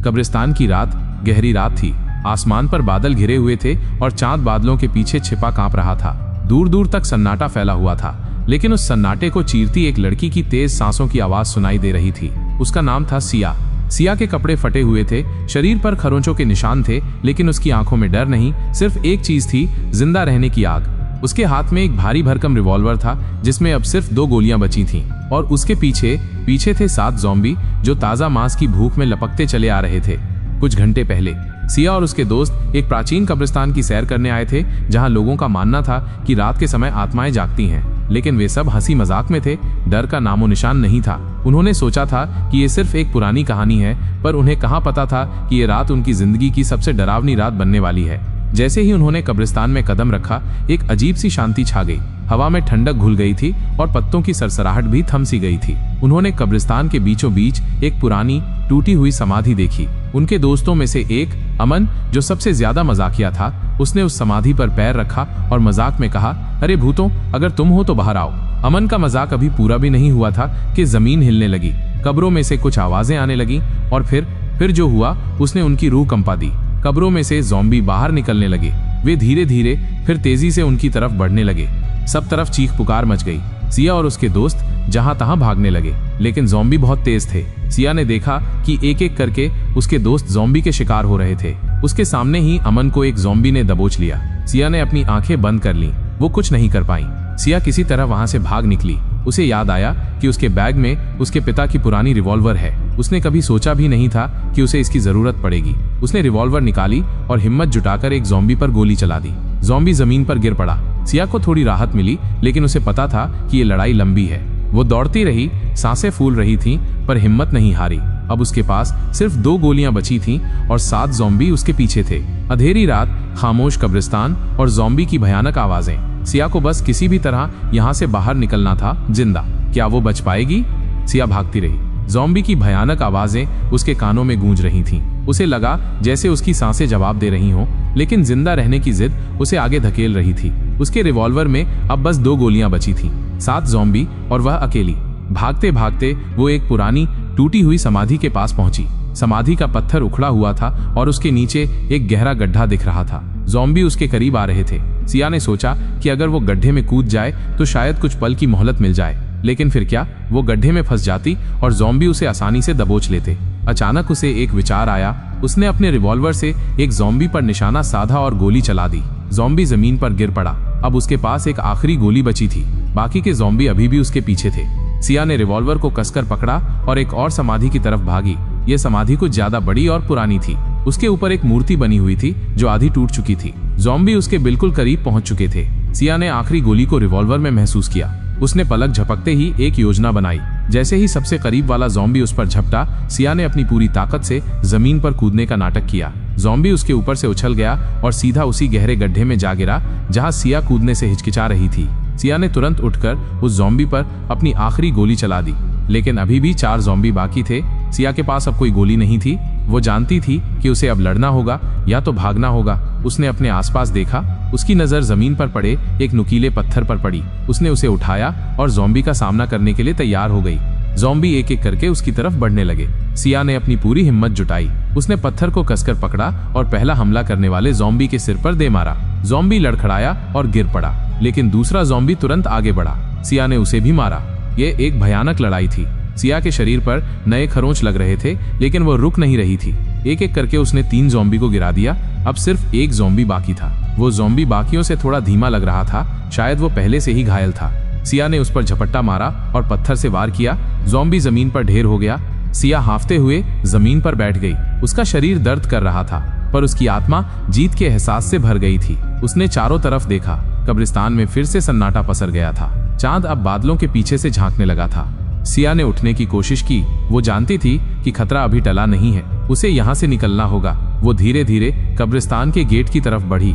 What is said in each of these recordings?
कब्रिस्तान की रात गहरी रात थी। आसमान पर बादल घिरे हुए थे और चांद बादलों के पीछे छिपा कांप रहा था। दूर दूर तक सन्नाटा फैला हुआ था, लेकिन उस सन्नाटे को चीरती एक लड़की की तेज सांसों की आवाज सुनाई दे रही थी। उसका नाम था सिया। सिया के कपड़े फटे हुए थे, शरीर पर खरोंचों के निशान थे, लेकिन उसकी आंखों में डर नहीं, सिर्फ एक चीज थी, जिंदा रहने की आग। उसके हाथ में एक भारी भरकम रिवॉल्वर था जिसमें अब सिर्फ 2 गोलियां बची थीं, और उसके पीछे थे 7 ज़ॉम्बी जो ताजा मांस की भूख में लपकते चले आ रहे थे। कुछ घंटे पहले सिया और उसके दोस्त एक प्राचीन कब्रिस्तान की सैर करने आए थे, जहां लोगों का मानना था कि रात के समय आत्माएं जागती हैं, लेकिन वे सब हंसी मजाक में थे। डर का नामो निशान नहीं था। उन्होंने सोचा था कि ये सिर्फ एक पुरानी कहानी है, पर उन्हें कहां पता था कि ये रात उनकी जिंदगी की सबसे डरावनी रात बनने वाली है। जैसे ही उन्होंने कब्रिस्तान में कदम रखा, एक अजीब सी शांति छा गई। हवा में ठंडक घुल गई थी और पत्तों की सरसराहट भी थम सी गई थी। उन्होंने कब्रिस्तान के बीचों बीच एक पुरानी टूटी हुई समाधि देखी। उनके दोस्तों में से एक, अमन, जो सबसे ज्यादा मजाकिया था, उसने उस समाधि पर पैर रखा और मजाक में कहा, अरे भूतों, अगर तुम हो तो बाहर आओ। अमन का मजाक अभी पूरा भी नहीं हुआ था कि जमीन हिलने लगी, कब्रों में से कुछ आवाजें आने लगी, और फिर जो हुआ उसने उनकी रूह कंपा दी। कब्रों में से ज़ॉम्बी बाहर निकलने लगे। वे धीरे धीरे फिर तेजी से उनकी तरफ बढ़ने लगे। सब तरफ चीख पुकार मच गई। सिया और उसके दोस्त जहां तहां भागने लगे, लेकिन ज़ॉम्बी बहुत तेज थे। सिया ने देखा कि एक एक करके उसके दोस्त ज़ॉम्बी के शिकार हो रहे थे। उसके सामने ही अमन को एक ज़ॉम्बी ने दबोच लिया। सिया ने अपनी आंखें बंद कर लीं। वो कुछ नहीं कर पाई। सिया किसी तरह वहां से भाग निकली। उसे याद आया कि उसके बैग में उसके पिता की पुरानी रिवॉल्वर है। उसने कभी सोचा भी नहीं था कि उसे इसकी जरूरत पड़ेगी। उसने रिवॉल्वर निकाली और हिम्मत जुटाकर एक ज़ॉम्बी पर गोली चला दी। ज़ॉम्बी जमीन पर गिर पड़ा। सिया को थोड़ी राहत मिली, लेकिन उसे पता था कि ये लड़ाई लंबी है। वो दौड़ती रही, सांसें फूल रही थीं, पर हिम्मत नहीं हारी। अब उसके पास सिर्फ 2 गोलियां बची थीं और 7 ज़ॉम्बी उसके पीछे थे। अंधेरी रात, खामोश कब्रिस्तान और ज़ॉम्बी की भयानक आवाजें। सिया को बस किसी भी तरह यहाँ से बाहर निकलना था, जिंदा। क्या वो बच पाएगी? सिया भागती रही। ज़ॉम्बी की भयानक आवाजें उसके कानों में गूंज रही थीं। उसे लगा जैसे उसकी सांसें जवाब दे रही हों, लेकिन जिंदा रहने की जिद उसे आगे धकेल रही थी। उसके रिवॉल्वर में अब बस 2 गोलियां बची थीं। 7 ज़ॉम्बी और वह अकेली। भागते भागते वो एक पुरानी टूटी हुई समाधि के पास पहुंची। समाधि का पत्थर उखड़ा हुआ था और उसके नीचे एक गहरा गड्ढा दिख रहा था। ज़ॉम्बी उसके करीब आ रहे थे। सिया ने सोचा कि अगर वो गड्ढे में कूद जाए तो शायद कुछ पल की मोहलत मिल जाए, लेकिन फिर क्या, वो गड्ढे में फंस जाती और ज़ॉम्बी उसे आसानी से दबोच लेते। अचानक उसे एक विचार आया। उसने अपने रिवॉल्वर से एक ज़ॉम्बी पर निशाना साधा और गोली चला दी। ज़ॉम्बी जमीन पर गिर पड़ा। अब उसके पास एक आखिरी गोली बची थी। बाकी के ज़ॉम्बी अभी भी उसके पीछे थे। सिया ने रिवॉल्वर को कसकर पकड़ा और एक और समाधि की तरफ भागी। ये समाधि कुछ ज्यादा बड़ी और पुरानी थी। उसके ऊपर एक मूर्ति बनी हुई थी जो आधी टूट चुकी थी। ज़ॉम्बी उसके बिल्कुल करीब पहुंच चुके थे। सिया ने आखिरी गोली को रिवॉल्वर में महसूस किया। उसने पलक झपकते ही एक योजना बनाई। जैसे ही सबसे करीब वाला ज़ॉम्बी उस पर झपटा, सिया ने अपनी पूरी ताकत से जमीन पर कूदने का नाटक किया। ज़ॉम्बी उसके ऊपर से उछल गया और सीधा उसी गहरे गड्ढे में जा गिरा जहां सिया कूदने से हिचकिचा रही थी। सिया ने तुरंत उठकर उस ज़ॉम्बी पर अपनी आखिरी गोली चला दी, लेकिन अभी भी 4 ज़ॉम्बी बाकी थे। सिया के पास अब कोई गोली नहीं थी। वो जानती थी कि उसे अब लड़ना होगा या तो भागना होगा। उसने अपने आसपास देखा। उसकी नजर जमीन पर पड़े एक नुकीले पत्थर पर पड़ी। उसने उसे उठाया और ज़ॉम्बी का सामना करने के लिए तैयार हो गई। ज़ॉम्बी एक एक करके उसकी तरफ बढ़ने लगे। सिया ने अपनी पूरी हिम्मत जुटाई। उसने पत्थर को कसकर पकड़ा और पहला हमला करने वाले ज़ॉम्बी के सिर पर दे मारा। ज़ॉम्बी लड़खड़ाया और गिर पड़ा, लेकिन दूसरा ज़ॉम्बी तुरंत आगे बढ़ा। सिया ने उसे भी मारा। यह एक भयानक लड़ाई थी। सिया के शरीर पर नए खरोंच लग रहे थे, लेकिन वो रुक नहीं रही थी। एक एक करके उसने 3 ज़ॉम्बी को गिरा दिया। अब सिर्फ एक ज़ॉम्बी बाकी था। वो ज़ॉम्बी बाकियों से थोड़ा धीमा लग रहा था, शायद वो पहले से ही घायल था। सिया ने उस पर झपट्टा मारा और पत्थर से वार किया। ज़ॉम्बी जमीन पर ढेर हो गया। सिया हांफते हुए जमीन पर बैठ गई। उसका शरीर दर्द कर रहा था, पर उसकी आत्मा जीत के एहसास से भर गई थी। उसने चारों तरफ देखा। कब्रिस्तान में फिर से सन्नाटा पसर गया था। चांद अब बादलों के पीछे से झांकने लगा था। सिया ने उठने की कोशिश की। वो जानती थी कि खतरा अभी टला नहीं है। उसे यहाँ से निकलना होगा। वो धीरे धीरे कब्रिस्तान के गेट की तरफ बढ़ी।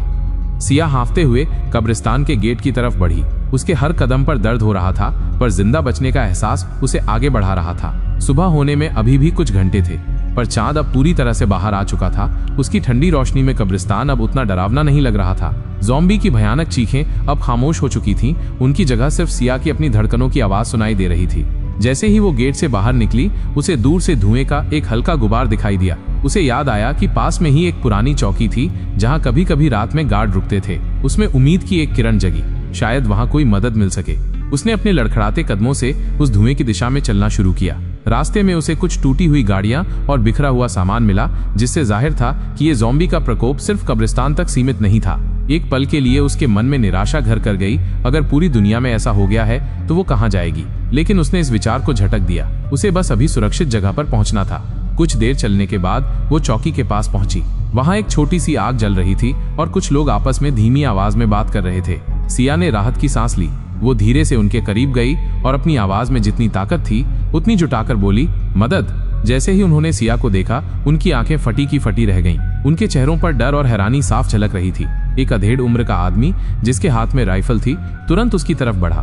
सिया हांफते हुए कब्रिस्तान के गेट की तरफ बढ़ी। उसके हर कदम पर दर्द हो रहा था, पर जिंदा बचने का एहसास उसे आगे बढ़ा रहा था। सुबह होने में अभी भी कुछ घंटे थे, पर चांद अब पूरी तरह से बाहर आ चुका था। उसकी ठंडी रोशनी में कब्रिस्तान अब उतना डरावना नहीं लग रहा था। ज़ॉम्बी की भयानक चीखें अब खामोश हो चुकी थीं। उनकी जगह सिर्फ सिया की अपनी धड़कनों की आवाज सुनाई दे रही थी। जैसे ही वो गेट से बाहर निकली, उसे दूर से धुएं का एक हल्का गुबार दिखाई दिया। उसे याद आया कि पास में ही एक पुरानी चौकी थी जहां कभी कभी रात में गार्ड रुकते थे। उसमें उम्मीद की एक किरण जगी, शायद वहां कोई मदद मिल सके। उसने अपने लड़खड़ाते कदमों से उस धुएं की दिशा में चलना शुरू किया। रास्ते में उसे कुछ टूटी हुई गाड़ियां और बिखरा हुआ सामान मिला, जिससे जाहिर था कि ये ज़ॉम्बी का प्रकोप सिर्फ कब्रिस्तान तक सीमित नहीं था। एक पल के लिए उसके मन में निराशा घर कर गई। अगर पूरी दुनिया में ऐसा हो गया है तो वो कहाँ जाएगी? लेकिन उसने इस विचार को झटक दिया। उसे बस अभी सुरक्षित जगह पर पहुंचना था। कुछ देर चलने के बाद वो चौकी के पास पहुंची। वहां एक छोटी सी आग जल रही थी और कुछ लोग आपस में धीमी आवाज में बात कर रहे थे। सिया ने राहत की सांस ली। वो धीरे से उनके करीब गई और अपनी आवाज में जितनी ताकत थी उतनी जुटाकर बोली, मदद। जैसे ही उन्होंने सिया को देखा, उनकी आंखें फटी की फटी रह गईं। उनके चेहरों पर डर और हैरानी साफ झलक रही थी। एक अधेड़ उम्र का आदमी जिसके हाथ में राइफल थी तुरंत उसकी तरफ बढ़ा।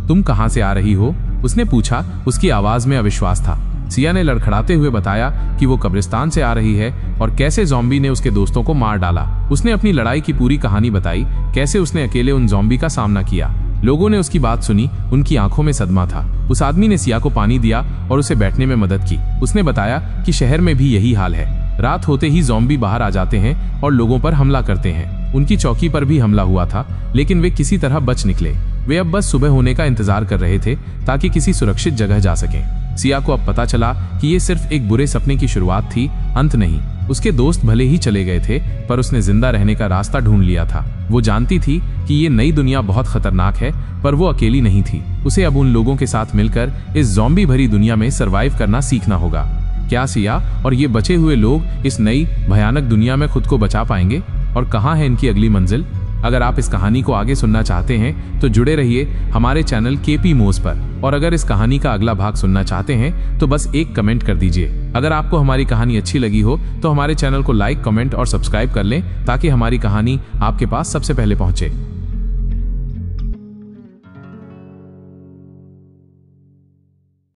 तुम कहां से आ रही हो? उसने पूछा। उसकी आवाज में अविश्वास था। सिया ने लड़खड़ाते हुए बताया कि वो कब्रिस्तान से आ रही है और कैसे ज़ॉम्बी ने उसके दोस्तों को मार डाला। उसने अपनी लड़ाई की पूरी कहानी बताई, कैसे उसने अकेले उन ज़ॉम्बी का सामना किया। लोगों ने उसकी बात सुनी, उनकी आंखों में सदमा था। उस आदमी ने सिया को पानी दिया और उसे बैठने में मदद की। उसने बताया कि शहर में भी यही हाल है। रात होते ही ज़ॉम्बी बाहर आ जाते हैं और लोगों पर हमला करते हैं। उनकी चौकी पर भी हमला हुआ था, लेकिन वे किसी तरह बच निकले। वे अब बस सुबह होने का इंतजार कर रहे थे ताकि किसी सुरक्षित जगह जा सकें। सिया को अब पता चला कि ये सिर्फ एक बुरे सपने की शुरुआत थी, अंत नहीं। उसके दोस्त भले ही चले गए थे, पर उसने जिंदा रहने का रास्ता ढूंढ लिया था। वो जानती थी कि ये नई दुनिया बहुत खतरनाक है, पर वो अकेली नहीं थी। उसे अब उन लोगों के साथ मिलकर इस ज़ॉम्बी भरी दुनिया में सरवाइव करना सीखना होगा। क्या सिया और ये बचे हुए लोग इस नई भयानक दुनिया में खुद को बचा पाएंगे? और कहाँ है इनकी अगली मंजिल? अगर आप इस कहानी को आगे सुनना चाहते हैं तो जुड़े रहिए हमारे चैनल केपी मोज पर। और अगर इस कहानी का अगला भाग सुनना चाहते हैं तो बस एक कमेंट कर दीजिए। अगर आपको हमारी कहानी अच्छी लगी हो तो हमारे चैनल को लाइक, कमेंट और सब्सक्राइब कर लें ताकि हमारी कहानी आपके पास सबसे पहले पहुंचे।